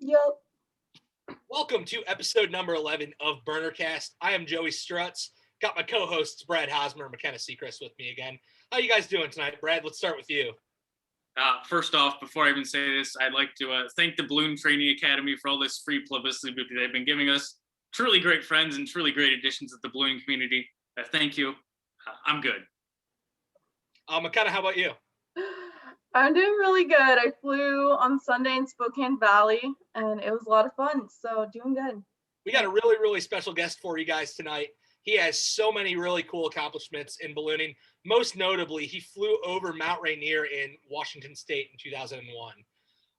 Yup. Welcome to episode number 11 of BurnerCast. I am Joey Strutz. Got my co-hosts Brad Hosmer and McKenna Seacrest with me again. How you guys doing tonight? Brad, let's start with you. First off, before I even say this, I'd like to thank the Balloon Training Academy for all this free publicity they've been giving us. Truly great friends and truly great additions to the ballooning community. Thank you. I'm good. McKenna, how about you? I'm doing really good. I flew on Sunday in Spokane Valley, and it was a lot of fun, so doing good. We got a really, really special guest for you guys tonight. He has so many really cool accomplishments in ballooning. Most notably, he flew over Mount Rainier in Washington State in 2001.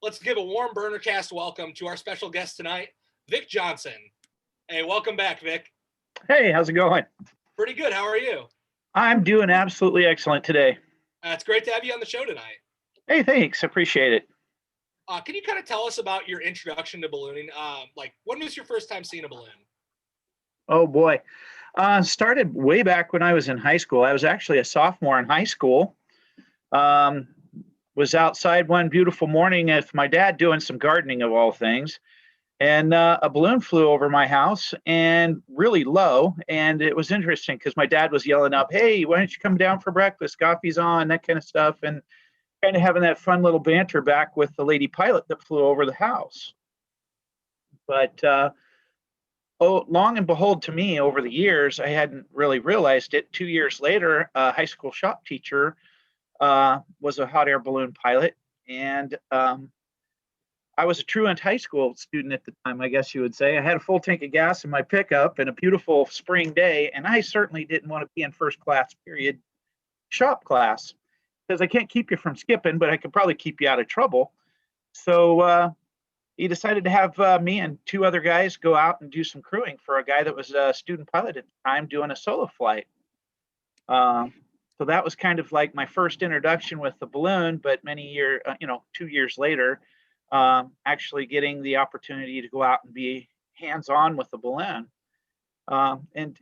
Let's give a warm BurnerCast welcome to our special guest tonight, Vic Johnson. Hey, welcome back, Vic. Hey, how's it going? Pretty good. How are you? I'm doing absolutely excellent today. It's great to have you on the show tonight. Hey, thanks. Appreciate it. Can you kind of tell us about your introduction to ballooning? When was your first time seeing a balloon? Oh, boy. Started way back when I was in high school. I was actually a sophomore in high school. Was outside one beautiful morning with my dad doing some gardening of all things. And a balloon flew over my house and really low. And it was interesting because my dad was yelling up, "Hey, why don't you come down for breakfast? Coffee's on," that kind of stuff. And kind of having that fun little banter back with the lady pilot that flew over the house. But long and behold, to me, over the years, I hadn't really realized it. 2 years later, a high school shop teacher was a hot air balloon pilot. And I was a truant high school student at the time, I guess you would say. I had a full tank of gas in my pickup and a beautiful spring day. And I certainly didn't want to be in first class, period, shop class. Because I can't keep you from skipping, but I could probably keep you out of trouble. So he decided to have me and two other guys go out and do some crewing for a guy that was a student pilot at the time doing a solo flight. So that was kind of like my first introduction with the balloon, but 2 years later, actually getting the opportunity to go out and be hands-on with the balloon. And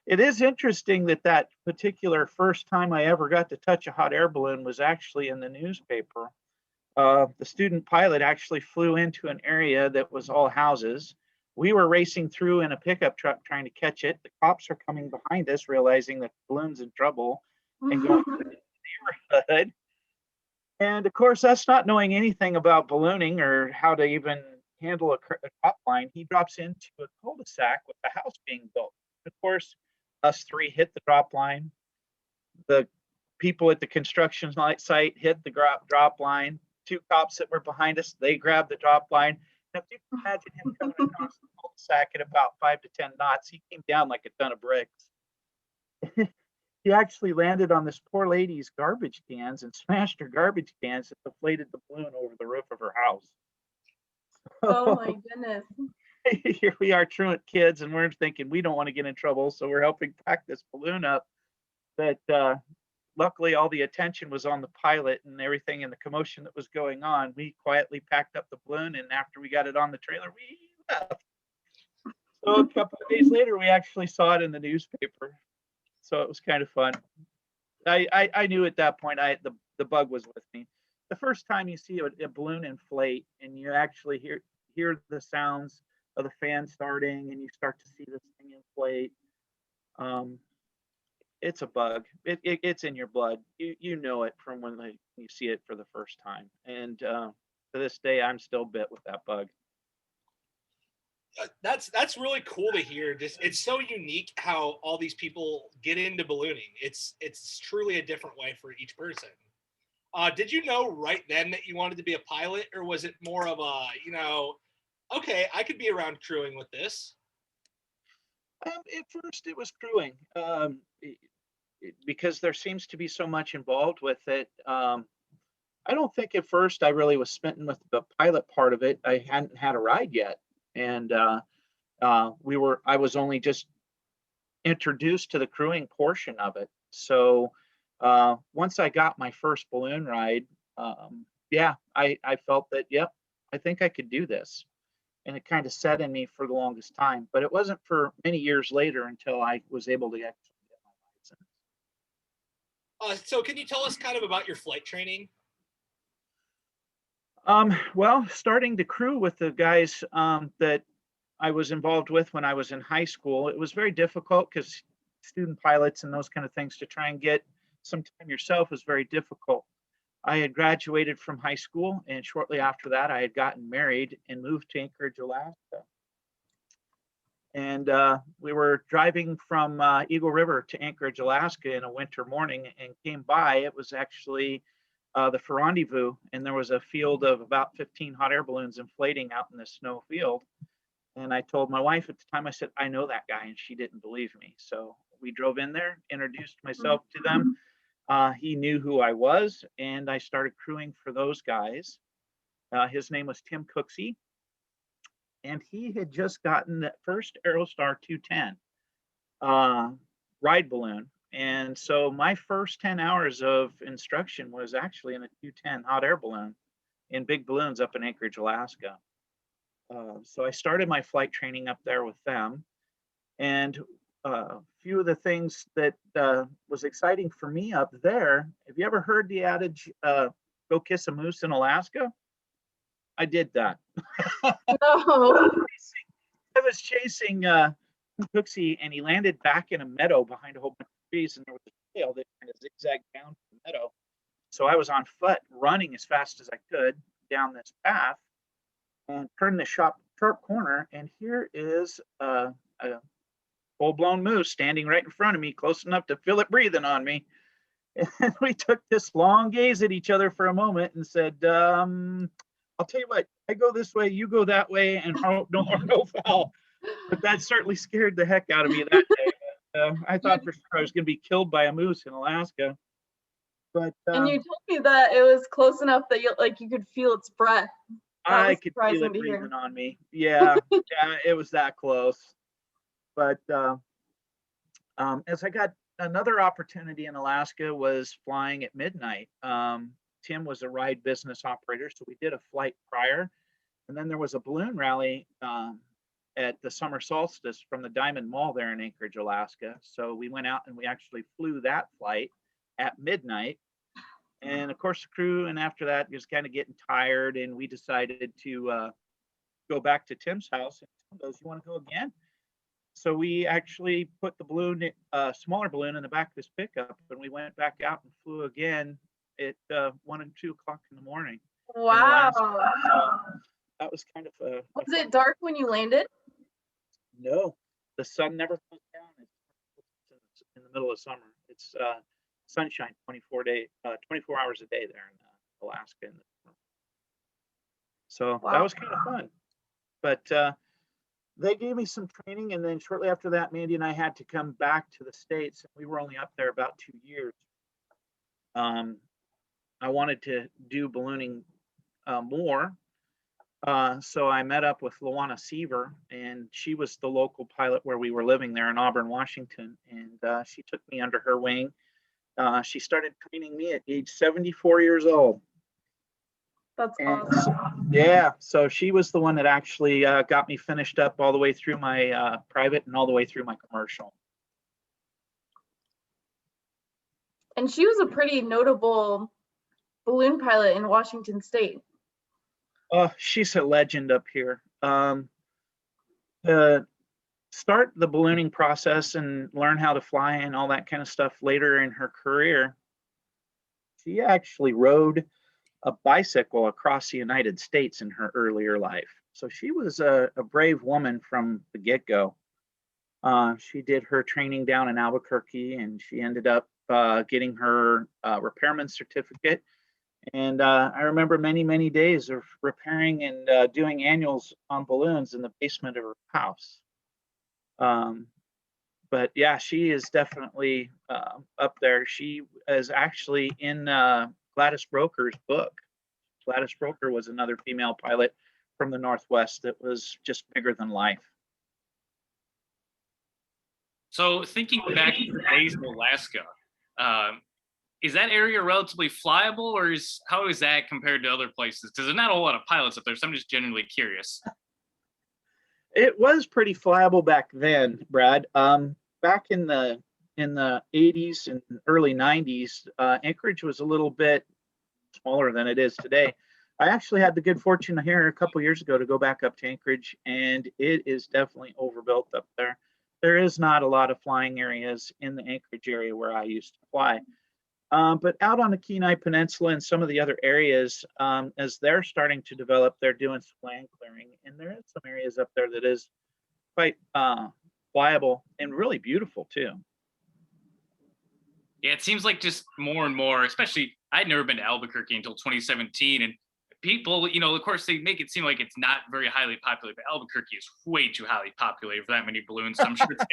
it is interesting that particular first time I ever got to touch a hot air balloon was actually in the newspaper. The student pilot actually flew into an area that was all houses. We were racing through in a pickup truck trying to catch it. The cops are coming behind us, realizing that the balloon's in trouble and going to the neighborhood. And of course, us not knowing anything about ballooning or how to even handle a drop line, he drops into a cul-de-sac with the house being built. Of course, us three hit the drop line. The people at the construction site hit the drop line. Two cops that were behind us, they grabbed the drop line. Now, if you can imagine him coming across the cul-de-sac at about 5 to 10 knots, he came down like a ton of bricks. He actually landed on this poor lady's garbage cans and smashed her garbage cans and deflated the balloon over the roof of her house. Oh my goodness. Here we are, truant kids, and we're thinking we don't want to get in trouble, so we're helping pack this balloon up. But luckily, all the attention was on the pilot and everything and the commotion that was going on. We quietly packed up the balloon, and after we got it on the trailer, we left. So a couple of days later, we actually saw it in the newspaper. So it was kind of fun. I knew at that point the bug was with me. The first time you see a balloon inflate and you actually hear the sounds of the fan starting and you start to see this thing inflate, it's a bug. It's in your blood. You know it from when you see it for the first time. And to this day, I'm still bit with that bug. That's really cool to hear. It's so unique how all these people get into ballooning. It's truly a different way for each person. Did you know right then that you wanted to be a pilot, or was it more of a, okay, I could be around crewing with this? At first, it was crewing because there seems to be so much involved with it. I don't think at first I really was smitten with the pilot part of it. I hadn't had a ride yet, and I was only just introduced to the crewing portion of it. So once I got my first balloon ride, I felt that, yep, I think I could do this. And it kind of set in me for the longest time. But it wasn't for many years later until I was able to actually get my license. So can you tell us kind of about your flight training? Well, starting to crew with the guys that I was involved with when I was in high school, it was very difficult because student pilots and those kind of things, to try and get some time yourself was very difficult. I had graduated from high school, and shortly after that, I had gotten married and moved to Anchorage, Alaska. And we were driving from Eagle River to Anchorage, Alaska in a winter morning, and came by. It was actually the rendezvous, and there was a field of about 15 hot air balloons inflating out in the snow field. And I told my wife at the time, I said, I know that guy, and she didn't believe me. So we drove in there, introduced myself to them. He knew who I was, and I started crewing for those guys. His name was Tim Cooksey, and he had just gotten that first Aerostar 210 ride balloon. And so my first 10 hours of instruction was actually in a 210 hot air balloon in big balloons up in Anchorage, Alaska. So I started my flight training up there with them. And a few of the things that was exciting for me up there, have you ever heard the adage, go kiss a moose in Alaska? I did that. No. I was chasing Cooksey, and he landed back in a meadow behind a whole bunch of trees, and there was a trail that kind of zigzagged down the meadow. So I was on foot running as fast as I could down this path and turned the sharp corner, and here is a full-blown moose standing right in front of me, close enough to feel it breathing on me. And we took this long gaze at each other for a moment and said, I'll tell you what, I go this way, you go that way, and no harm, no foul. But that certainly scared the heck out of me that day. I thought for sure I was going to be killed by a moose in Alaska. But and you told me that it was close enough that you could feel its breath. I could feel it breathing on me. Yeah, yeah, it was that close. But as I got another opportunity in Alaska was flying at midnight. Tim was a ride business operator, so we did a flight prior. And then there was a balloon rally at the summer solstice from the Diamond Mall there in Anchorage, Alaska. So we went out and we actually flew that flight at midnight. And of course, the crew, and after that, was kind of getting tired, and we decided to go back to Tim's house. And Tim goes, "You want to go again?" So we actually put the balloon, smaller balloon, in the back of his pickup, and we went back out and flew again at 1 and 2 o'clock in the morning. Wow. So that was kind of a. Was it dark when you landed? No, the sun never goes down. It's in the middle of summer. It's sunshine 24 hours a day there in Alaska. So Wow. that was kind of fun. But they gave me some training, and then shortly after that, Mandy and I had to come back to the States. We were only up there about 2 years. I wanted to do ballooning more. So I met up with Luana Seaver, and she was the local pilot where we were living there in Auburn, Washington. And she took me under her wing. She started training me at age 74 years old. That's And awesome. yeah, so she was the one that actually got me finished up all the way through my private and all the way through my commercial. And she was a pretty notable balloon pilot in Washington State. She's a legend up here. Start the ballooning process and learn how to fly and all that kind of stuff later in her career. She actually rode a bicycle across the United States in her earlier life. So she was a brave woman from the get-go. She did her training down in Albuquerque, and she ended up getting her repairman certificate. And I remember many, many days of repairing and doing annuals on balloons in the basement of her house. But yeah, she is definitely up there. She is actually in Gladys Broker's book. Gladys Broker was another female pilot from the Northwest that was just bigger than life. So thinking back to the days in Alaska, is that area relatively flyable, or how is that compared to other places? Because there's not a whole lot of pilots up there, so I'm just genuinely curious. It was pretty flyable back then, Brad. Back in the 80s and early 90s, Anchorage was a little bit smaller than it is today. I actually had the good fortune here a couple years ago to go back up to Anchorage, and it is definitely overbuilt up there. There is not a lot of flying areas in the Anchorage area where I used to fly. But out on the Kenai Peninsula and some of the other areas, as they're starting to develop, they're doing some land clearing, and there is some areas up there that is quite flyable and really beautiful too. Yeah, it seems like just more and more, especially I'd never been to Albuquerque until 2017. And people, of course, they make it seem like it's not very highly populated, but Albuquerque is way too highly populated for that many balloons. So I'm sure it's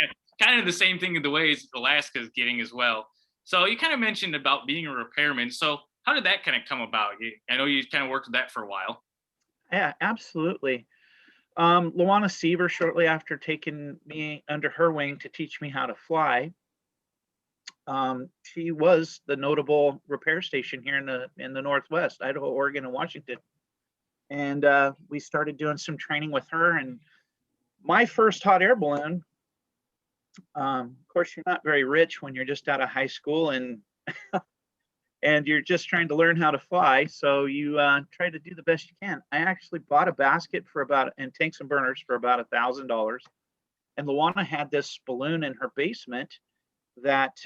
kind of the same thing in the ways Alaska is getting as well. So you kind of mentioned about being a repairman. So how did that kind of come about? I know you kind of worked with that for a while. Yeah, absolutely. Luana Seaver, shortly after taking me under her wing to teach me how to fly, she was the notable repair station here in the Northwest, Idaho, Oregon, and Washington. And we started doing some training with her. And my first hot air balloon, of course, you're not very rich when you're just out of high school and and you're just trying to learn how to fly. So you try to do the best you can. I actually bought a basket and tanks and burners for about $1,000. And Luana had this balloon in her basement that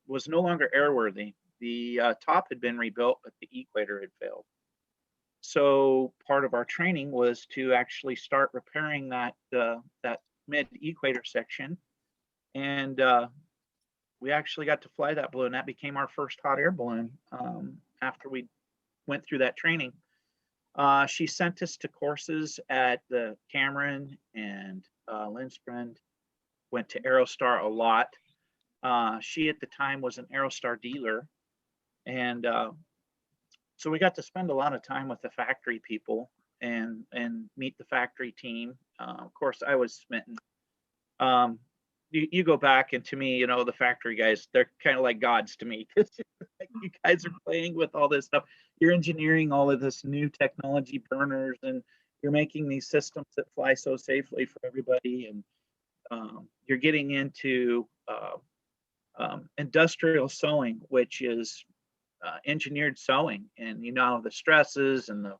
was no longer airworthy. The top had been rebuilt, but the equator had failed. So part of our training was to actually start repairing that mid-equator section. And we actually got to fly that balloon. That became our first hot air balloon after we went through that training. She sent us to courses at the Cameron and Lindstrand, went to Aerostar a lot. She at the time was an Aerostar dealer. And so we got to spend a lot of time with the factory people and meet the factory team. Of course, I was smitten. You go back, and to me, the factory guys, they're kind of like gods to me, because you guys are playing with all this stuff. You're engineering all of this new technology, burners, and you're making these systems that fly so safely for everybody. And you're getting into industrial sewing, which is engineered sewing, and the stresses and the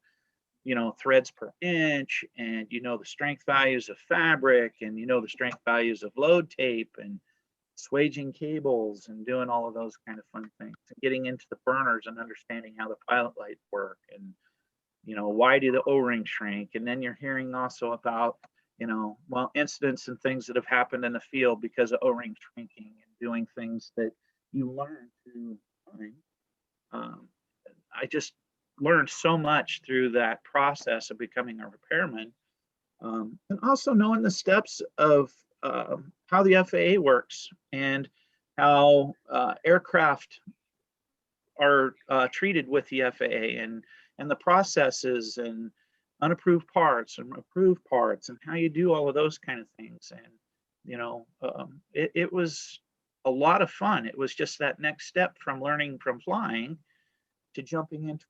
threads per inch, and the strength values of fabric, and the strength values of load tape, and swaging cables, and doing all of those kind of fun things, and getting into the burners and understanding how the pilot lights work, and why do the O-rings shrink. And then you're hearing also about incidents and things that have happened in the field because of O-ring shrinking, and doing things that you learn through time. I just learned so much through that process of becoming a repairman, and also knowing the steps of how the FAA works, and how aircraft are treated with the FAA, and the processes, and unapproved parts and approved parts, and how you do all of those kind of things. And it was a lot of fun. It was just that next step from learning from flying to jumping into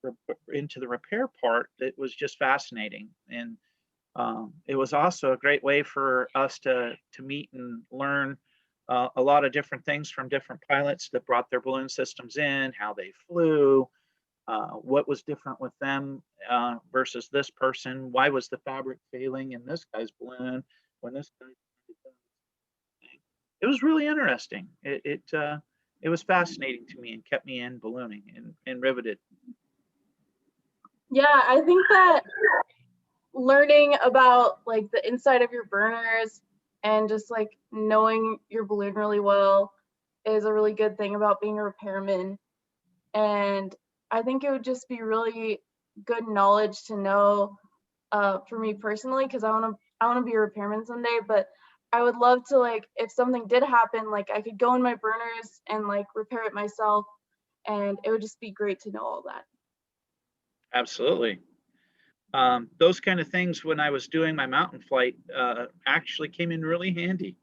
the repair part that was just fascinating. And it was also a great way for us to meet and learn a lot of different things from different pilots that brought their balloon systems in, how they flew, what was different with them versus this person. Why was the fabric failing in this guy's balloon when this guy? It was really interesting. It was fascinating to me and kept me in ballooning and riveted. Yeah, I think that learning about like the inside of your burners and just like knowing your balloon really well is a really good thing about being a repairman. And I think it would just be really good knowledge to know for me personally, because I want to be a repairman someday. But I would love to, like, if something did happen, like I could go in my burners and like repair it myself, and it would just be great to know all that. Absolutely. Those kind of things when I was doing my mountain flight actually came in really handy.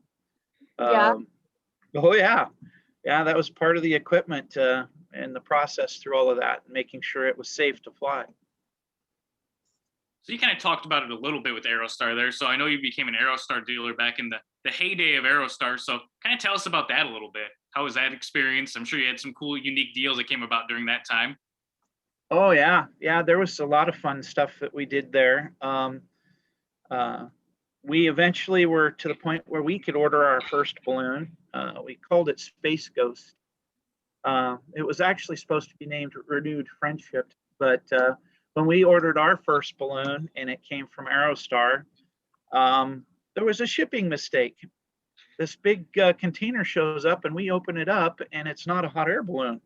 Yeah. Oh yeah. Yeah, that was part of the equipment and the process through all of that, making sure it was safe to fly. So you kind of talked about it a little bit with Aerostar there. So I know you became an Aerostar dealer back in the heyday of Aerostar. So kind of tell us about that a little bit. How was that experience? I'm sure you had some cool, unique deals that came about during that time. Oh yeah, yeah. There was a lot of fun stuff that we did there. Uh, we eventually were to the point where we could order our first balloon. We called it Space Ghost. It was actually supposed to be named Renewed Friendship, but when we ordered our first balloon and it came from Aerostar, there was a shipping mistake. This big container shows up and we open it up and it's not a hot air balloon.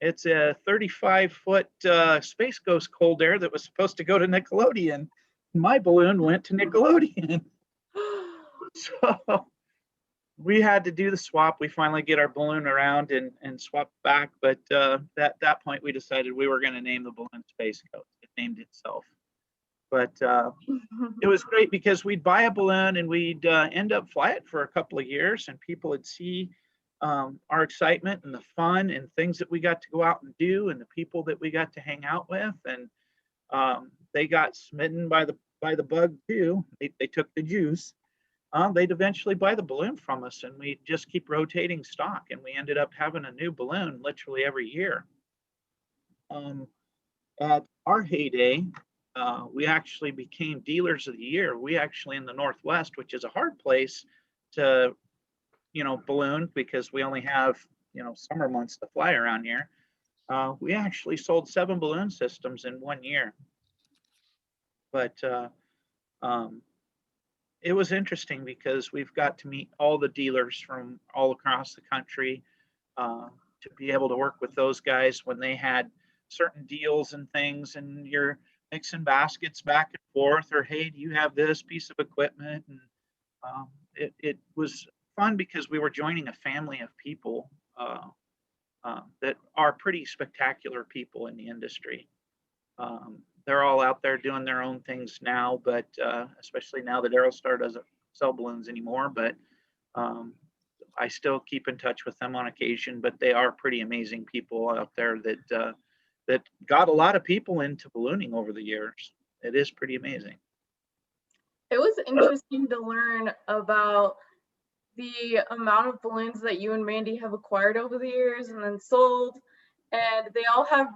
It's a 35-foot Space Ghost cold air that was supposed to go to Nickelodeon. My balloon went to Nickelodeon. So we had to do the swap. We finally get our balloon around and swap back. But at that point, we decided we were going to name the balloon Space Ghost. It named itself. But it was great because we'd buy a balloon and we'd end up fly it for a couple of years, and people would see our excitement and the fun and things that we got to go out and do, and the people that we got to hang out with, and they got smitten by the bug too. They took the juice. They'd eventually buy the balloon from us, and we just keep rotating stock, and we ended up having a new balloon literally every year. At our heyday, we actually became dealers of the year. We actually, in the Northwest, which is a hard place to, balloon because we only have, summer months to fly around here. We actually sold 7 balloon systems in 1 year. But it was interesting because we've got to meet all the dealers from all across the country, to be able to work with those guys when they had certain deals and things, and you're mixing baskets back and forth, or hey, do you have this piece of equipment? And it was fun because we were joining a family of people that are pretty spectacular people in the industry. They're all out there doing their own things now, but especially now that Aerostar doesn't sell balloons anymore. But I still keep in touch with them on occasion. But they are pretty amazing people out there that got a lot of people into ballooning over the years. It is pretty amazing. It was interesting to learn about the amount of balloons that you and Randy have acquired over the years and then sold. And they all have,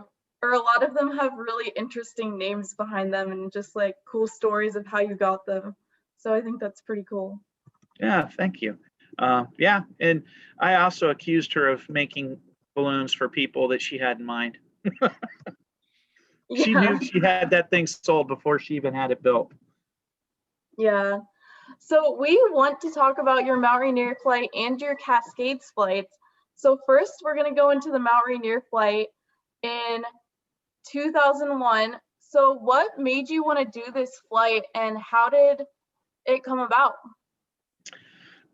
or a lot of them have really interesting names behind them and just like cool stories of how you got them. So I think that's pretty cool. Yeah, thank you. Yeah, and I also accused her of making balloons for people that she had in mind. She knew she had that thing sold before she even had it built. Yeah. So we want to talk about your Mount Rainier flight and your Cascades flights. So first, we're going to go into the Mount Rainier flight in 2001. So what made you want to do this flight, and how did it come about?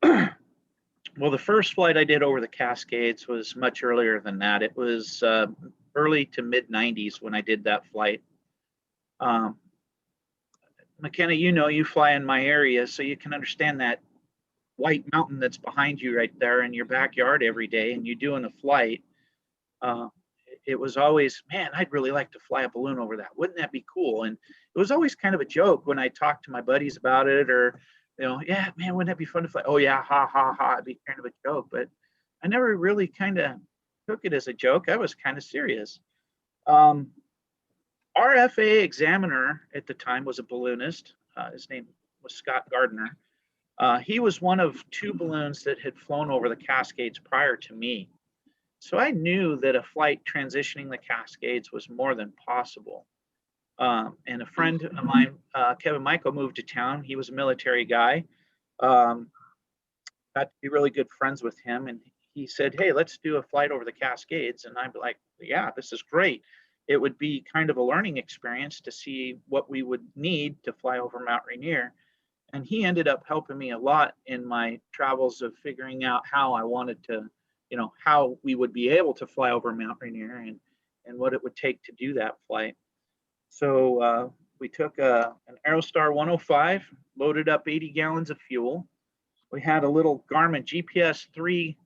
Well, the first flight I did over the Cascades was much earlier than that. It was early to mid 90s when I did that flight. McKenna, you fly in my area, so you can understand that white mountain that's behind you right there in your backyard every day, and you're doing a flight. It was always, man, I'd really like to fly a balloon over that. Wouldn't that be cool? And it was always kind of a joke when I talked to my buddies about it, or, yeah, man, wouldn't that be fun to fly? Oh yeah, ha, ha, ha. It'd be kind of a joke, but I never really kind of took it as a joke. I was kind of serious. Our FAA examiner at the time was a balloonist. His name was Scott Gardner. He was one of 2 balloons that had flown over the Cascades prior to me. So I knew that a flight transitioning the Cascades was more than possible. And a friend of mine, Kevin Michael, moved to town. He was a military guy. Got to be really good friends with him. And he said, hey, let's do a flight over the Cascades. And I'm like, yeah, this is great. It would be kind of a learning experience to see what we would need to fly over Mount Rainier. And he ended up helping me a lot in my travels of figuring out how I wanted to, how we would be able to fly over Mount Rainier and what it would take to do that flight. So we took an Aerostar 105, loaded up 80 gallons of fuel. We had a little Garmin GPS 3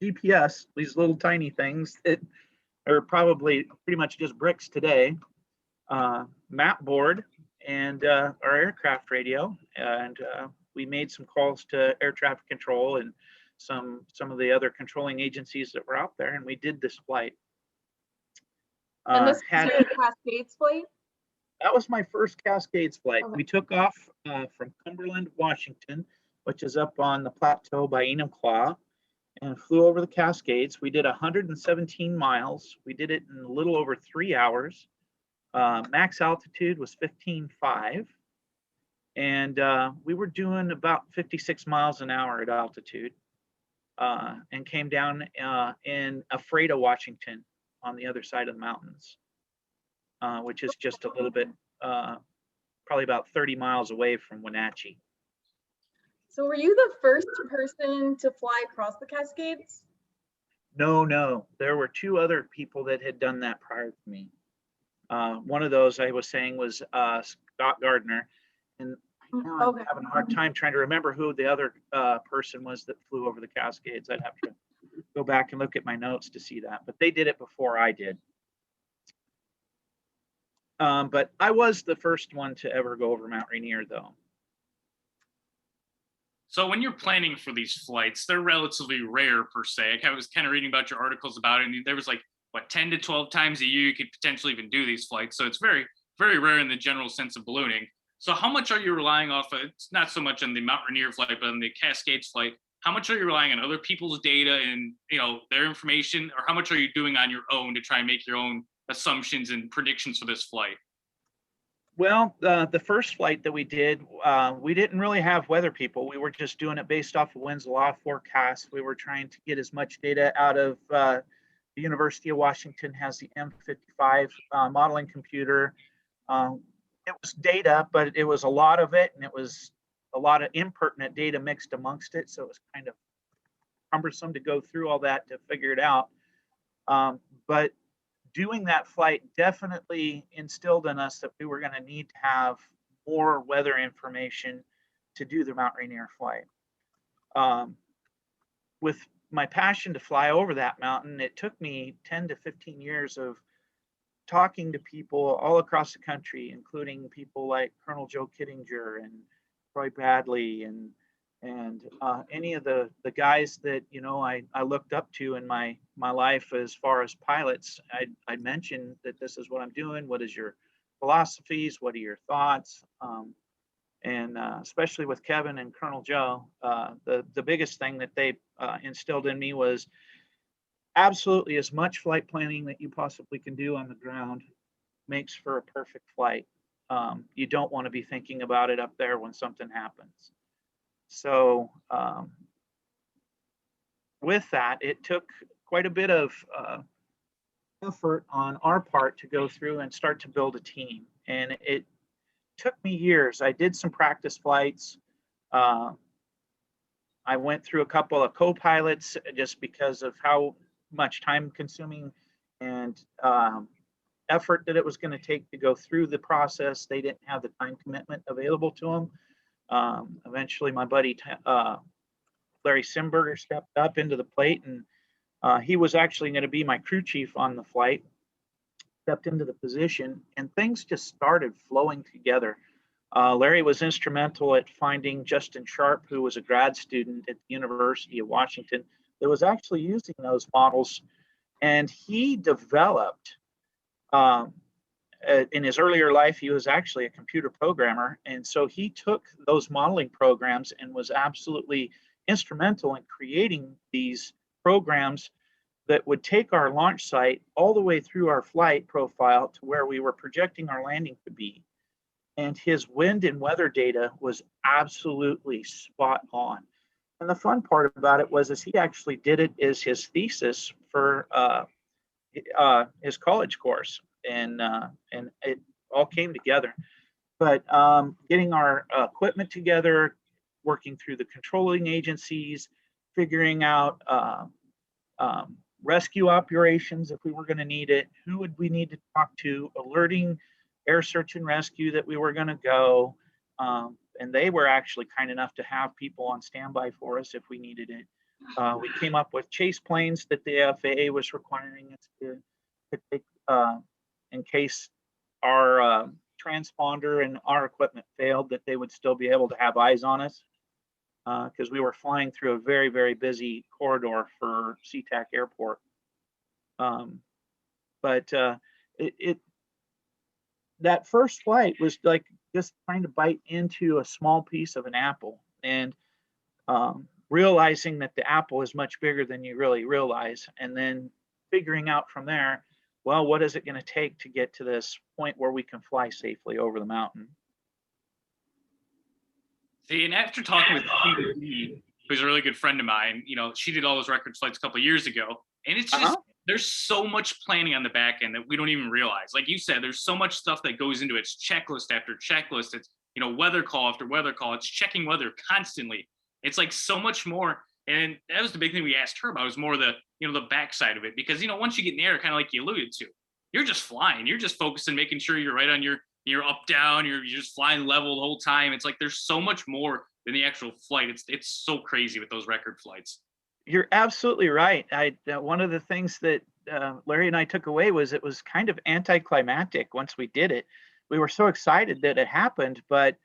GPS, these little tiny things that are probably pretty much just bricks today, map board, and our aircraft radio. And we made some calls to air traffic control and some of the other controlling agencies that were out there, and we did this flight. And this Had is your Cascades flight? That was my first Cascades flight. Okay. We took off from Cumberland, Washington, which is up on the plateau by Enumclaw, and flew over the Cascades. We did 117 miles. We did it in a little over 3 hours. Max altitude was 15.5, and we were doing about 56 miles an hour at altitude, and came down in Ephrata, Washington, on the other side of the mountains, which is just a little bit, probably about 30 miles away from Wenatchee. So were you the first person to fly across the Cascades? No, there were 2 other people that had done that prior to me. One of those I was saying was Scott Gardner, and now I'm Okay. having a hard time trying to remember who the other person was that flew over the Cascades. I'd have to go back and look at my notes to see that, but they did it before I did. But I was the first one to ever go over Mount Rainier, though. So when you're planning for these flights, they're relatively rare per se. I was kind of reading about your articles about it, and there was like, what, 10 to 12 times a year you could potentially even do these flights. So it's very, very rare in the general sense of ballooning. So how much are you relying off of, it's not so much on the Mount Rainier flight, but on the Cascades flight, how much are you relying on other people's data and, you know, their information, or how much are you doing on your own to try and make your own assumptions and predictions for this flight? Well, the first flight that we did, we didn't really have weather people. We were just doing it based off of winds law forecasts. We were trying to get as much data out of the University of Washington has the M55 modeling computer. It was data, but it was a lot of it, and it was a lot of impertinent data mixed amongst it. So it was kind of cumbersome to go through all that to figure it out. But doing that flight definitely instilled in us that we were going to need to have more weather information to do the Mount Rainier flight. With my passion to fly over that mountain, it took me 10 to 15 years of talking to people all across the country, including people like Colonel Joe Kittinger and Troy Bradley and any of the guys that, you know, I looked up to in my life as far as pilots. I mentioned that this is what I'm doing. What is your philosophies? What are your thoughts? And especially with Kevin and Colonel Joe, the biggest thing that they instilled in me was absolutely as much flight planning that you possibly can do on the ground makes for a perfect flight. You don't want to be thinking about it up there when something happens. So with that, it took quite a bit of effort on our part to go through and start to build a team. And it took me years. I did some practice flights. I went through a couple of co-pilots just because of how much time consuming and effort that it was going to take to go through the process. They didn't have the time commitment available to them. Eventually, my buddy Larry Simberger stepped up into the plate, and he was actually going to be my crew chief on the flight. Stepped into the position, and things just started flowing together. Larry was instrumental at finding Justin Sharp, who was a grad student at the University of Washington that was actually using those models, and he developed. In his earlier life, he was actually a computer programmer. And so he took those modeling programs and was absolutely instrumental in creating these programs that would take our launch site all the way through our flight profile to where we were projecting our landing to be. And his wind and weather data was absolutely spot on. And the fun part about it was he actually did it as his thesis for his college course. And it all came together. But getting our equipment together, working through the controlling agencies, figuring out rescue operations if we were going to need it, who would we need to talk to, alerting air search and rescue that we were going to go. And they were actually kind enough to have people on standby for us if we needed it. We came up with chase planes that the FAA was requiring us to take in case our transponder and our equipment failed, that they would still be able to have eyes on us, because we were flying through a very, very busy corridor for SeaTac Airport. But it that first flight was like just trying to bite into a small piece of an apple, and realizing that the apple is much bigger than you really realize, and then figuring out from there, well, what is it going to take to get to this point where we can fly safely over the mountain? See, and after talking with Katie, who's a really good friend of mine, she did all those record flights a couple of years ago, and it's just there's so much planning on the back end that we don't even realize. Like you said, there's so much stuff that goes into it. It's checklist after checklist. It's weather call after weather call. It's checking weather constantly. It's like so much more. And that was the big thing we asked her about, was more the the backside of it, because once you get in the air, kind of like you alluded to, you're just flying. You're just focusing, making sure you're right on your up down. You're just flying level the whole time. It's like there's so much more than the actual flight. It's so crazy with those record flights. You're absolutely right. One of the things that Larry and I took away was it was kind of anticlimactic once we did it. We were so excited that it happened, but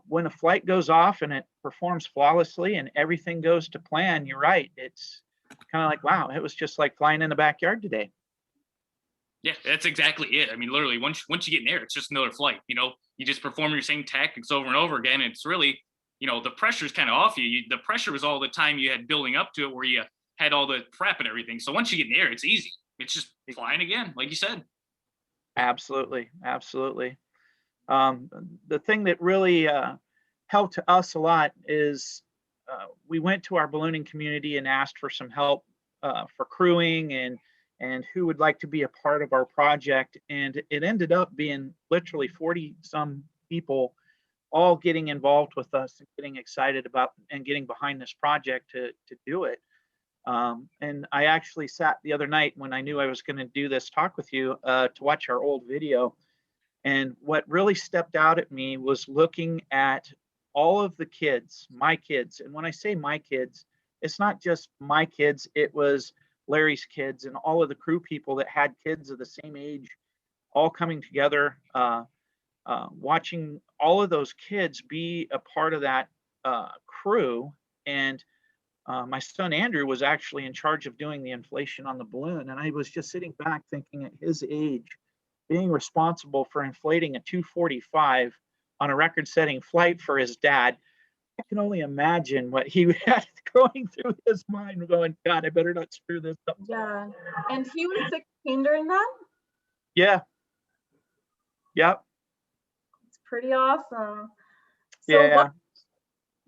when a flight goes off and it performs flawlessly and everything goes to plan, you're right. It's kind of like, wow, it was just like flying in the backyard today. Yeah, that's exactly it. I mean, literally, once you get in there, it's just another flight. You just perform your same tactics over and over again. It's really, the pressure's kind of off you. The pressure was all the time you had building up to it, where you had all the prep and everything. So once you get in the air, it's easy. It's just flying again, like you said. Absolutely, absolutely. The thing that really helped us a lot is we went to our ballooning community and asked for some help for crewing and who would like to be a part of our project. And it ended up being literally 40 some people all getting involved with us and getting excited about and getting behind this project to do it. And I actually sat the other night when I knew I was going to do this talk with you to watch our old video. And what really stepped out at me was looking at all of the kids, my kids. And when I say my kids, it's not just my kids, it was Larry's kids and all of the crew people that had kids of the same age, all coming together, watching all of those kids be a part of that crew. And my son Andrew was actually in charge of doing the inflation on the balloon. And I was just sitting back thinking, at his age, being responsible for inflating a 245 on a record-setting flight for his dad, I can only imagine what he had going through his mind, going, God, I better not screw this up. Yeah. And he was 16 during that? Yeah. Yep. It's pretty awesome. So yeah.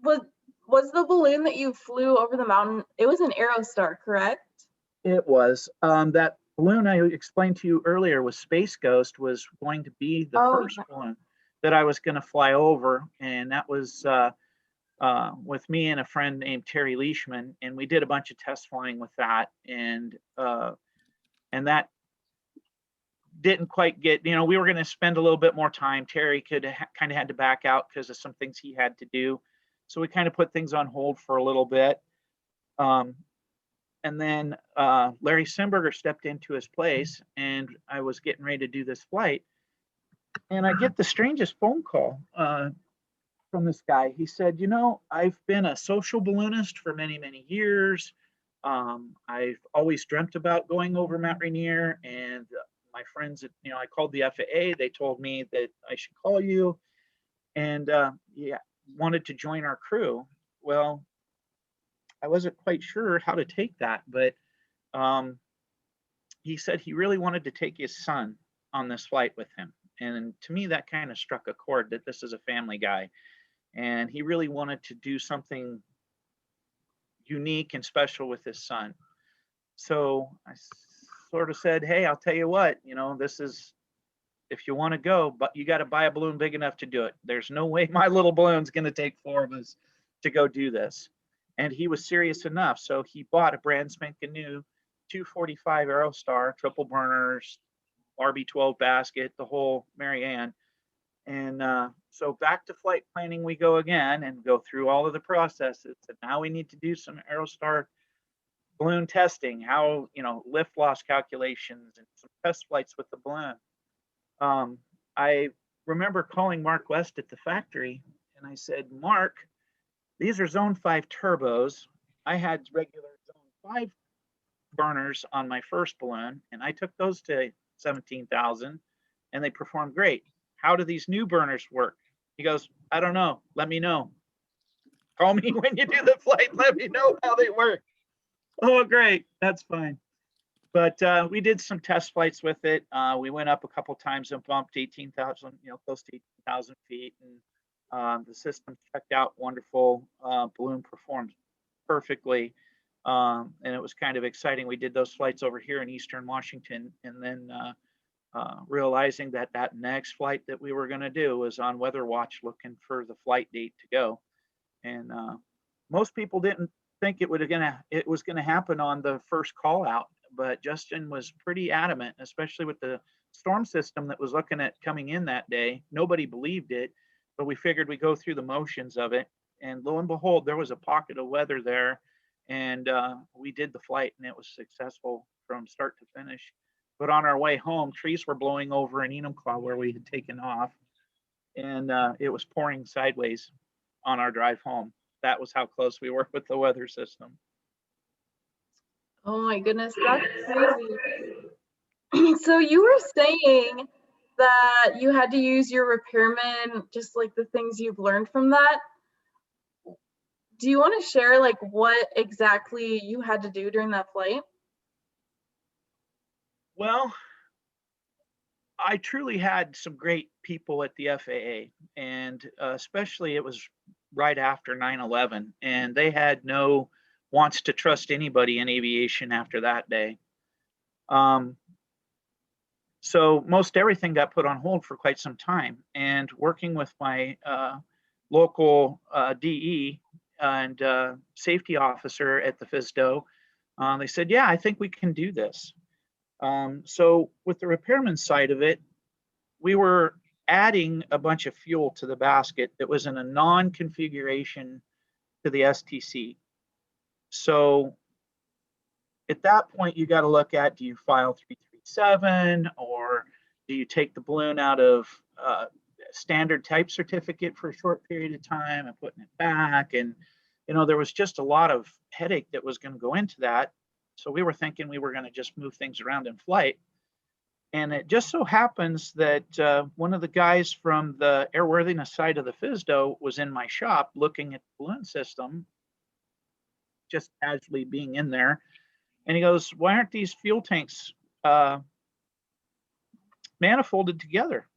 what was the balloon that you flew over the mountain? It was an Aerostar, correct? It was. That balloon I explained to you earlier was Space Ghost, was going to be the first balloon that I was going to fly over. And that was with me and a friend named Terry Leishman, and we did a bunch of test flying with that, and that didn't quite get, we were going to spend a little bit more time. Terry kind of had to back out because of some things he had to do, so we kind of put things on hold for a little bit, and then Larry Simberger stepped into his place, and I was getting ready to do this flight, and I get the strangest phone call from this guy. He said, I've been a social balloonist for many, many years. I've always dreamt about going over Mount Rainier, and my friends, I called the FAA. They told me that I should call you, and wanted to join our crew. Well, I wasn't quite sure how to take that, but he said he really wanted to take his son on this flight with him. And to me, that kind of struck a chord, that this is a family guy. And he really wanted to do something unique and special with his son. So I sort of said, hey, I'll tell you what, this is, if you want to go, but you got to buy a balloon big enough to do it. There's no way my little balloon's going to take 4 of us to go do this. And he was serious enough. So he bought a brand spanking new 245 Aerostar, triple burners, RB12 basket, the whole Mary Ann. And so back to flight planning we go again, and go through all of the processes. And now we need to do some Aerostar balloon testing, how, lift loss calculations, and some test flights with the balloon. I remember calling Mark West at the factory, and I said, Mark, these are Zone 5 turbos. I had regular Zone 5 burners on my first balloon, and I took those to 17,000, and they performed great. How do these new burners work? He goes, I don't know. Let me know. Call me when you do the flight. Let me know how they work. Oh, great. That's fine. But we did some test flights with it. We went up a couple times and bumped 18,000, close to 18,000 feet. And the system checked out wonderful. Balloon performed perfectly. And it was kind of exciting. We did those flights over here in Eastern Washington. And then realizing that next flight that we were going to do was on Weather Watch, looking for the flight date to go. And most people didn't think it was gonna happen on the first call out, but Justin was pretty adamant, especially with the storm system that was looking at coming in that day. Nobody believed it, but we figured we'd go through the motions of it. And lo and behold, there was a pocket of weather there, and we did the flight, and it was successful from start to finish. But on our way home, trees were blowing over in Enumclaw where we had taken off, and it was pouring sideways on our drive home. That was how close we were with the weather system. Oh my goodness, that's crazy. So you were saying that you had to use your repairman, just like the things you've learned from that. Do you want to share like what exactly you had to do during that flight? Well, I truly had some great people at the FAA, and especially it was right after 9/11, and they had no wants to trust anybody in aviation after that day. So most everything got put on hold for quite some time. And working with my local DE and safety officer at the FSDO, they said, yeah, I think we can do this. So with the repairman side of it, we were adding a bunch of fuel to the basket that was in a non-configuration to the STC. So at that point, you got to look at, do you file 337, or do you take the balloon out of standard type certificate for a short period of time and putting it back? And, there was just a lot of headache that was going to go into that. So we were thinking we were going to just move things around in flight. And it just so happens that one of the guys from the airworthiness side of the FSDO was in my shop looking at the balloon system, just casually being in there. And he goes, why aren't these fuel tanks manifolded together?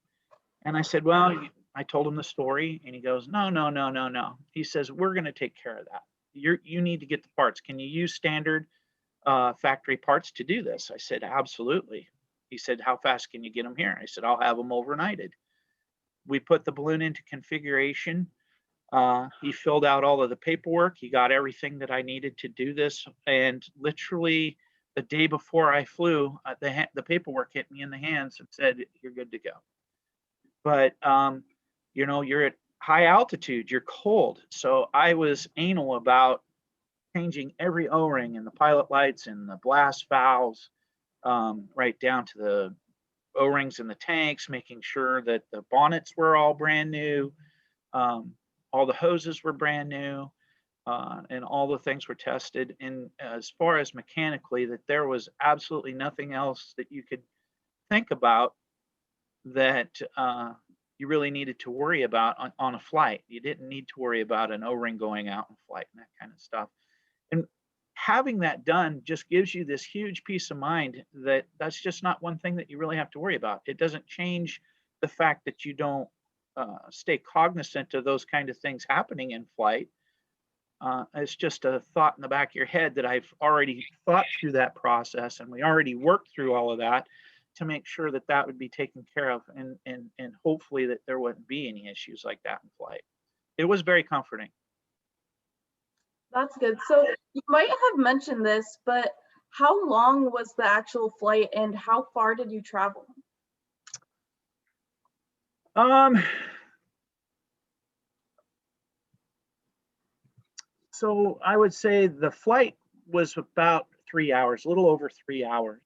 And I said, well, I told him the story, and he goes, no. He says, we're going to take care of that. You need to get the parts. Can you use standard factory parts to do this? I said, absolutely. He said, how fast can you get them here? I said, I'll have them overnighted. We put the balloon into configuration. He filled out all of the paperwork. He got everything that I needed to do this. And literally the day before I flew, the paperwork hit me in the hands and said, you're good to go. But, you're at high altitude, you're cold. So I was anal about changing every O-ring and the pilot lights and the blast valves, right down to the O-rings in the tanks, making sure that the bonnets were all brand new. All the hoses were brand new, and all the things were tested. And as far as mechanically, that there was absolutely nothing else that you could think about that you really needed to worry about on a flight. You didn't need to worry about an O-ring going out in flight and that kind of stuff. And having that done just gives you this huge peace of mind that that's just not one thing that you really have to worry about. It doesn't change the fact that you don't stay cognizant of those kind of things happening in flight. It's just a thought in the back of your head that I've already thought through that process, and we already worked through all of that to make sure that that would be taken care of, and hopefully that there wouldn't be any issues like that in flight. It was very comforting. That's good. So you might have mentioned this, but how long was the actual flight and how far did you travel? So I would say the flight was about 3 hours, a little over 3 hours.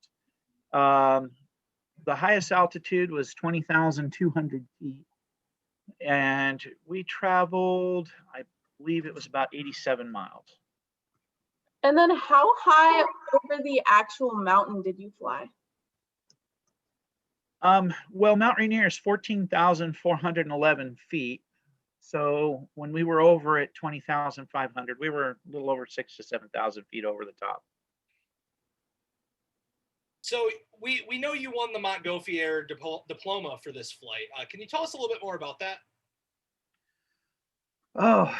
The highest altitude was 20,200 feet. And we traveled, I believe it was about 87 miles. And then how high over the actual mountain did you fly? Well, Mount Rainier is 14,411 feet. So when we were over at 20,500, we were a little over 6,000 to 7,000 feet over the top. So we know you won the Montgolfier diploma for this flight. Can you tell us a little bit more about that? Oh,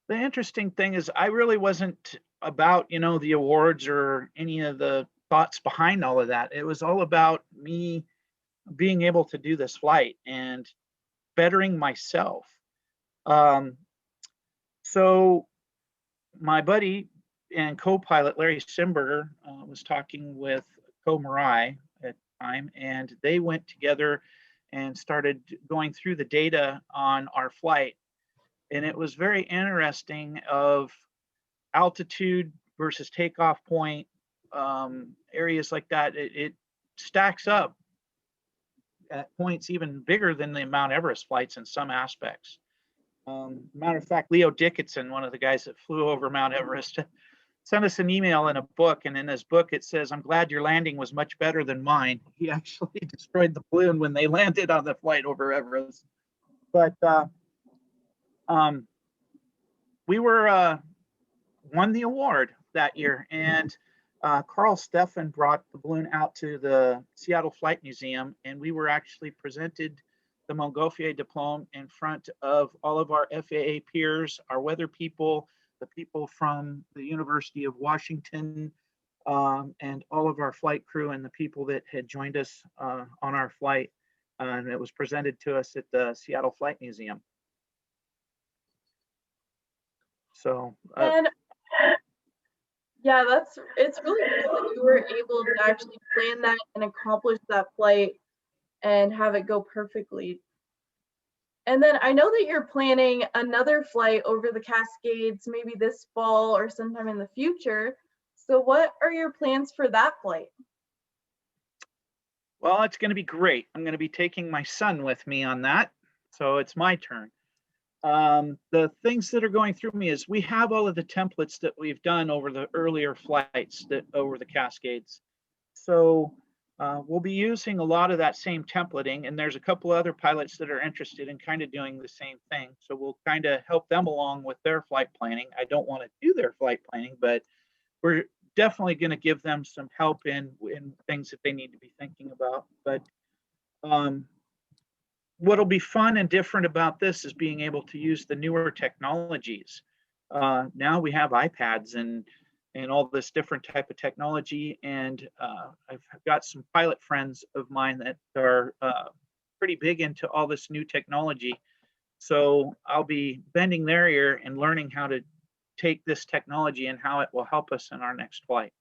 the interesting thing is I really wasn't about, the awards or any of the thoughts behind all of that. It was all about me being able to do this flight and bettering myself. So my buddy and co-pilot Larry Simberger was talking with Co Marai at the time, and they went together and started going through the data on our flight. And it was very interesting of altitude versus takeoff point, areas like that. It stacks up at points even bigger than the Mount Everest flights in some aspects. Matter of fact, Leo Dickinson, one of the guys that flew over Mount Everest, sent us an email in a book, and in his book it says, "I'm glad your landing was much better than mine." He actually destroyed the balloon when they landed on the flight over Everest. But we won the award that year, and Carl Steffen brought the balloon out to the Seattle Flight Museum, and we were actually presented the Montgolfier diploma in front of all of our FAA peers, our weather people, the people from the University of Washington, and all of our flight crew and the people that had joined us on our flight. And it was presented to us at the Seattle Flight Museum. So, And yeah, it's really cool that you were able to actually plan that and accomplish that flight and have it go perfectly. And then I know that you're planning another flight over the Cascades, maybe this fall or sometime in the future. So what are your plans for that flight? well, it's going to be great. I'm going to be taking my son with me on that. So it's my turn. The things that are going through me is we have all of the templates that we've done over the earlier flights that over the Cascades. So we'll be using a lot of that same templating, and there's a couple other pilots that are interested in kind of doing the same thing. So we'll kind of help them along with their flight planning. I don't want to do their flight planning, but we're definitely going to give them some help in things that they need to be thinking about. But what'll be fun and different about this is being able to use the newer technologies. Now we have iPads and all this different type of technology, and I've got some pilot friends of mine that are pretty big into all this new technology. So I'll be bending their ear and learning how to take this technology and how it will help us in our next flight.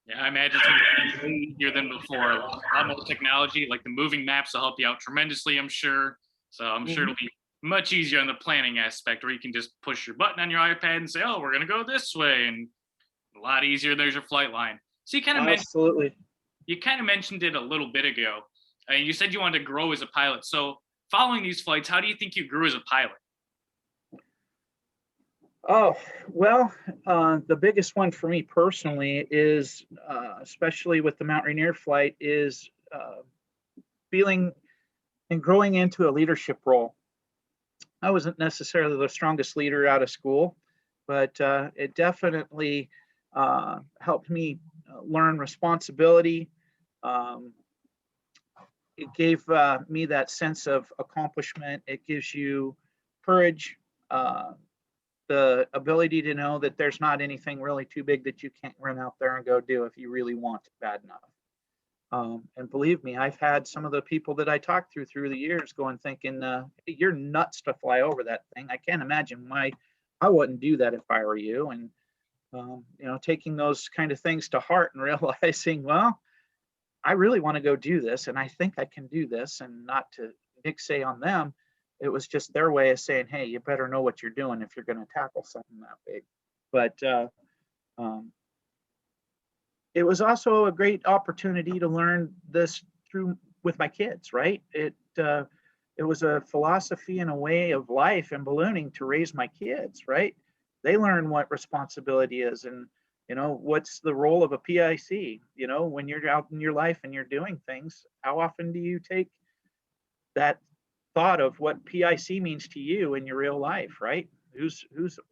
Yeah, I imagine it's going to be way easier than before. A lot more technology, like the moving maps will help you out tremendously, I'm sure. So I'm sure it'll be much easier on the planning aspect, where you can just push your button on your iPad and say, "Oh, we're going to go this way," and a lot easier. There's your flight line. So you kind of mentioned it a little bit ago. You said you wanted to grow as a pilot. So following these flights, how do you think you grew as a pilot? Oh, well, the biggest one for me personally is, especially with the Mount Rainier flight, is feeling and growing into a leadership role. I wasn't necessarily the strongest leader out of school, but it definitely helped me learn responsibility. It gave me that sense of accomplishment. It gives you courage, the ability to know that there's not anything really too big that you can't run out there and go do if you really want it bad enough. And believe me, I've had some of the people that I talked through the years going thinking, hey, you're nuts to fly over that thing. I can't imagine why I wouldn't do that if I were you. And, taking those kind of things to heart and realizing, well, I really want to go do this, and I think I can do this, and not to nixay on them. It was just their way of saying, hey, you better know what you're doing if you're going to tackle something that big. But it was also a great opportunity to learn this through with my kids, right? It was a philosophy and a way of life in ballooning to raise my kids, right? They learn what responsibility is, and what's the role of a PIC? When you're out in your life and you're doing things, how often do you take that thought of what PIC means to you in your real life, right? Who's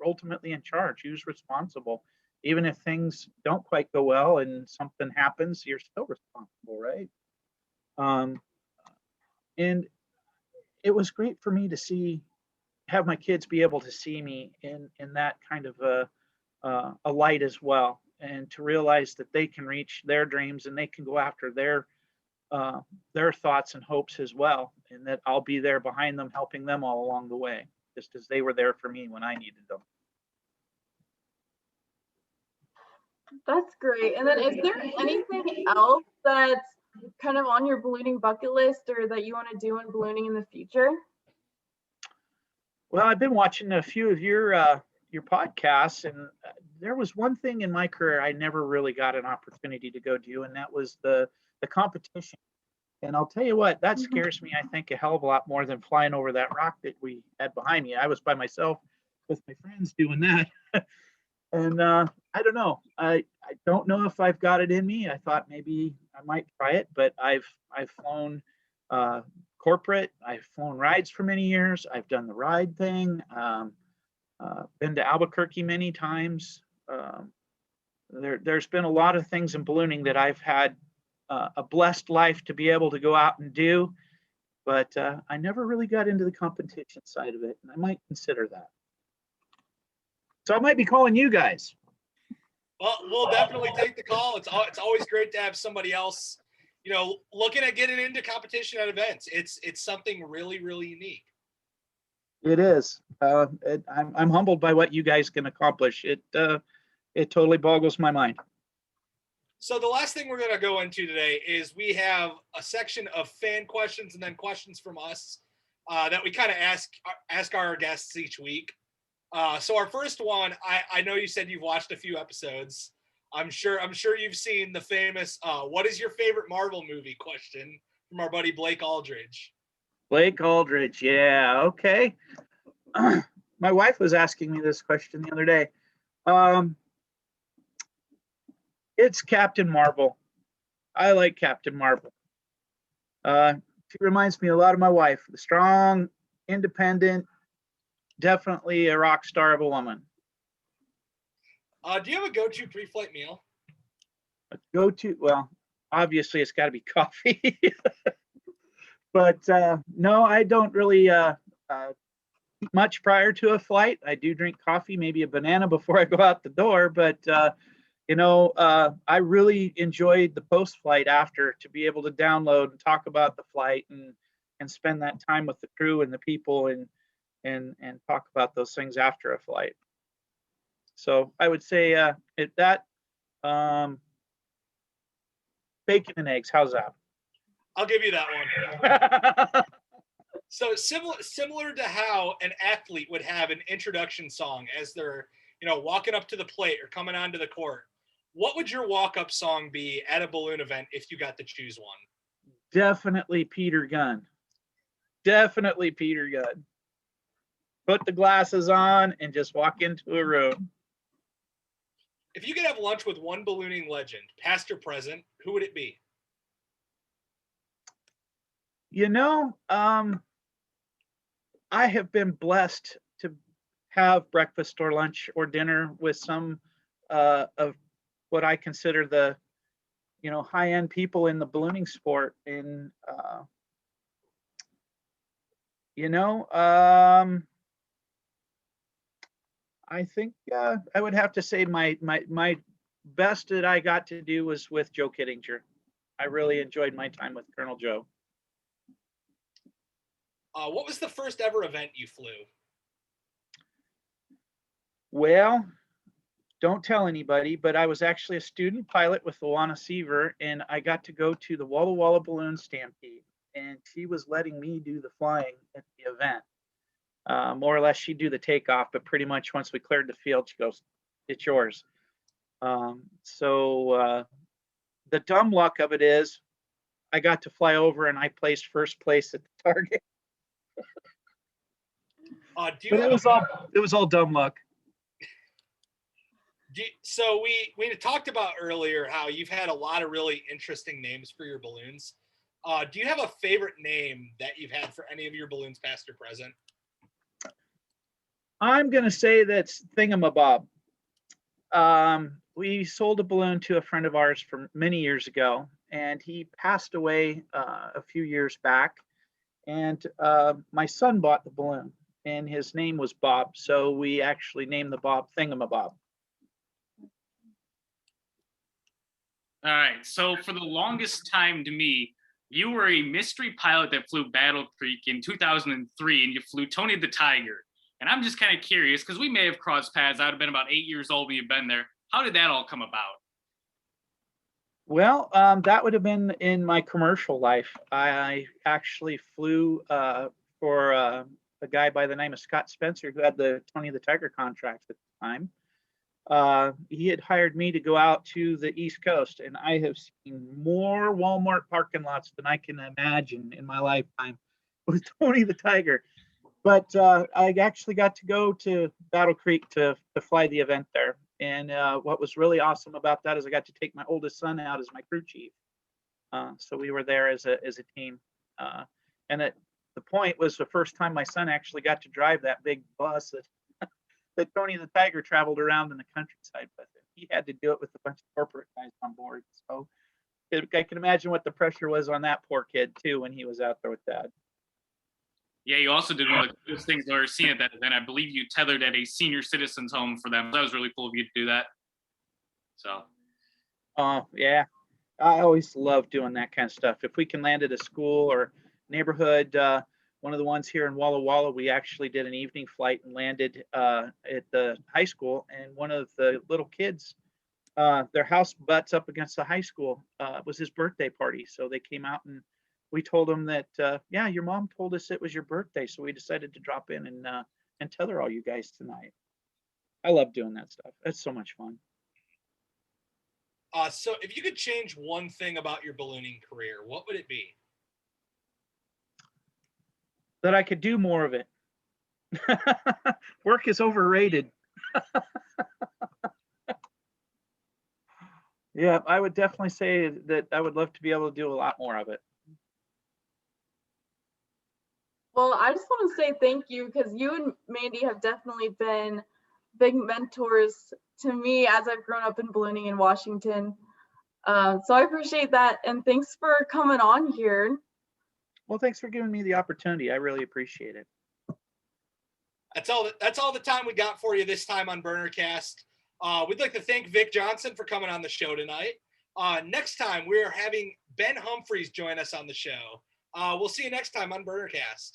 ultimately in charge? Who's responsible? Even if things don't quite go well and something happens, you're still responsible, right? And it was great for me to have my kids be able to see me in that kind of a light as well, and to realize that they can reach their dreams and they can go after their thoughts and hopes as well, and that I'll be there behind them, helping them all along the way, just as they were there for me when I needed them. That's great. And then is there anything else that's kind of on your ballooning bucket list or that you want to do in ballooning in the future? Well, I've been watching a few of your podcasts, and there was one thing in my career I never really got an opportunity to go do, and that was the competition. And I'll tell you what, that scares me, I think, a hell of a lot more than flying over that rock that we had behind me. I was by myself with my friends doing that. And I don't know. I don't know if I've got it in me. I thought maybe I might try it, but I've flown corporate. I've flown rides for many years. I've done the ride thing. Been to Albuquerque many times. There's been a lot of things in ballooning that I've had a blessed life to be able to go out and do, but I never really got into the competition side of it, and I might consider that. So I might be calling you guys. Well, we'll definitely take the call. It's always great to have somebody else, looking at getting into competition at events. It's something really, really unique. It is. I'm humbled by what you guys can accomplish. It totally boggles my mind. So the last thing we're going to go into today is we have a section of fan questions and then questions from us that we kind of ask our guests each week. So our first one, I know you said you've watched a few episodes. I'm sure you've seen the famous what is your favorite Marvel movie question from our buddy Blake Aldridge. Blake Aldridge, yeah, okay. My wife was asking me this question the other day. It's Captain Marvel. I like Captain Marvel. She reminds me a lot of my wife. The strong, independent, definitely a rock star of a woman. Do you have a go-to pre-flight meal? A go-to? Well, obviously it's got to be coffee. But no, I don't really eat much prior to a flight. I do drink coffee, maybe a banana before I go out the door. But I really enjoyed the post-flight after, to be able to download and talk about the flight and spend that time with the crew and the people and talk about those things after a flight. So I would say bacon and eggs. How's that? I'll give you that one. So similar to how an athlete would have an introduction song as they're, walking up to the plate or coming onto the court, what would your walk-up song be at a balloon event if you got to choose one? Definitely Peter Gunn. Definitely Peter Gunn. Put the glasses on and just walk into a room. If you could have lunch with one ballooning legend, past or present, who would it be? I have been blessed to have breakfast or lunch or dinner with some of what I consider the, high-end people in the ballooning sport. And, I think I would have to say my best that I got to do was with Joe Kittinger. I really enjoyed my time with Colonel Joe. What was the first ever event you flew? Well, don't tell anybody, but I was actually a student pilot with Luana Seaver, and I got to go to the Walla Walla Balloon Stampede, and she was letting me do the flying at the event. More or less, she'd do the takeoff, but pretty much once we cleared the field, she goes, "It's yours." So the dumb luck of it is I got to fly over and I placed first place at the target. But it was all dumb luck. So we talked about earlier how you've had a lot of really interesting names for your balloons. Do you have a favorite name that you've had for any of your balloons, past or present? I'm going to say that's Thingamabob. We sold a balloon to a friend of ours from many years ago, and he passed away a few years back. And my son bought the balloon, and his name was Bob. So we actually named the Bob Thingamabob. All right. So for the longest time to me, you were a mystery pilot that flew Battle Creek in 2003, and you flew Tony the Tiger. And I'm just kind of curious because we may have crossed paths. I'd have been about 8 years old when you've been there. How did that all come about? Well, that would have been in my commercial life. I actually flew for a guy by the name of Scott Spencer, who had the Tony the Tiger contract at the time. He had hired me to go out to the East Coast, and I have seen more Walmart parking lots than I can imagine in my lifetime with Tony the Tiger. But I actually got to go to Battle Creek to fly the event there. And what was really awesome about that is I got to take my oldest son out as my crew chief. So we were there as a team. And the point was the first time my son actually got to drive that big bus that Tony the Tiger traveled around in the countryside with. He had to do it with a bunch of corporate guys on board. So I can imagine what the pressure was on that poor kid too when he was out there with Dad. Yeah, you also did one of the coolest things I've ever seen at that event. I believe you tethered at a senior citizens home for them. That was really cool of you to do that. So. Oh, yeah. I always love doing that kind of stuff. If we can land at a school or neighborhood, one of the ones here in Walla Walla, we actually did an evening flight and landed at the high school. And one of the little kids, their house butts up against the high school. It was his birthday party. So they came out and we told him that, yeah, your mom told us it was your birthday. So we decided to drop in and tether all you guys tonight. I love doing that stuff. It's so much fun. So if you could change one thing about your ballooning career, what would it be? That I could do more of it. Work is overrated. Yeah, I would definitely say that I would love to be able to do a lot more of it. Well, I just want to say thank you because you and Mandy have definitely been big mentors to me as I've grown up in ballooning in Washington. So I appreciate that. And thanks for coming on here. Well, thanks for giving me the opportunity. I really appreciate it. That's all the time we got for you this time on BurnerCast. We'd like to thank Vic Johnson for coming on the show tonight. Next time, we're having Ben Humphreys join us on the show. We'll see you next time on BurnerCast.